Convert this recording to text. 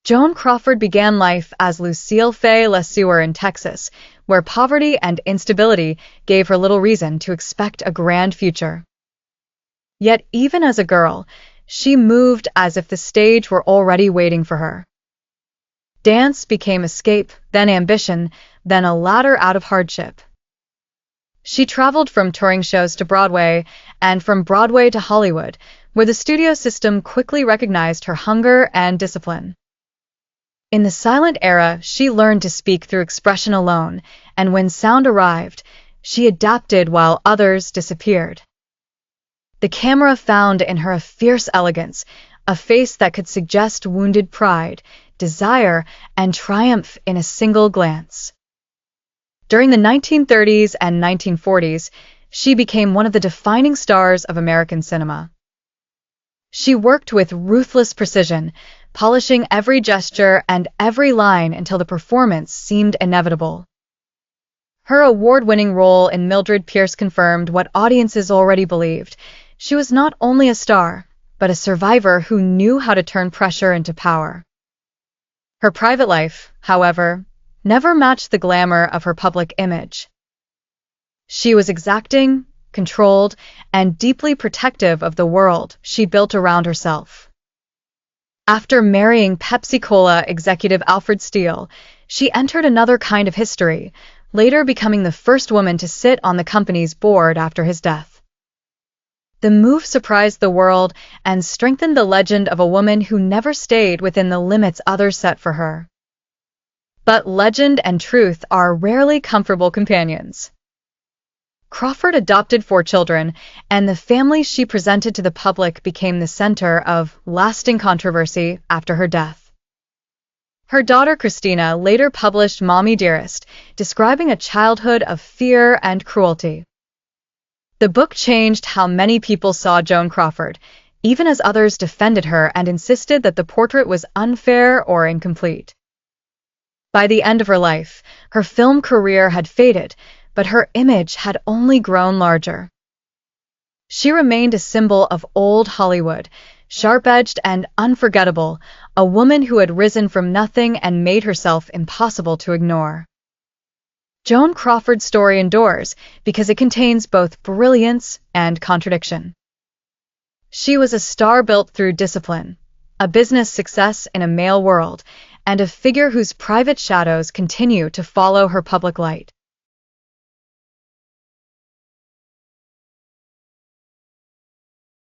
Joan Crawford began life as Lucille Fay LeSueur in Texas, where poverty and instability gave her little reason to expect a grand future. Yet even as a girl, she moved as if the stage were already waiting for her. Dance became escape, then ambition, then a ladder out of hardship. She traveled from touring shows to Broadway, and from Broadway to Hollywood, where the studio system quickly recognized her hunger and discipline. In the silent era, she learned to speak through expression alone, and when sound arrived, she adapted while others disappeared. The camera found in her a fierce elegance, a face that could suggest wounded pride, desire, and triumph in a single glance. During the 1930s and 1940s, she became one of the defining stars of American cinema. She worked with ruthless precision, polishing every gesture and every line until the performance seemed inevitable. Her award-winning role in Mildred Pierce confirmed what audiences already believed. She was not only a star, but a survivor who knew how to turn pressure into power. Her private life, however, never matched the glamour of her public image. She was exacting, controlled, and deeply protective of the world she built around herself. After marrying Pepsi-Cola executive Alfred Steele, she entered another kind of history, later becoming the first woman to sit on the company's board after his death. The move surprised the world and strengthened the legend of a woman who never stayed within the limits others set for her. But legend and truth are rarely comfortable companions. Crawford adopted 4 children, and the family she presented to the public became the center of lasting controversy after her death. Her daughter Christina later published Mommy Dearest, describing a childhood of fear and cruelty. The book changed how many people saw Joan Crawford, even as others defended her and insisted that the portrait was unfair or incomplete. By the end of her life, her film career had faded, but her image had only grown larger. She remained a symbol of old Hollywood, sharp-edged and unforgettable, a woman who had risen from nothing and made herself impossible to ignore. Joan Crawford's story endures because it contains both brilliance and contradiction. She was a star built through discipline, a business success in a male world, and a figure whose private shadows continue to follow her public light.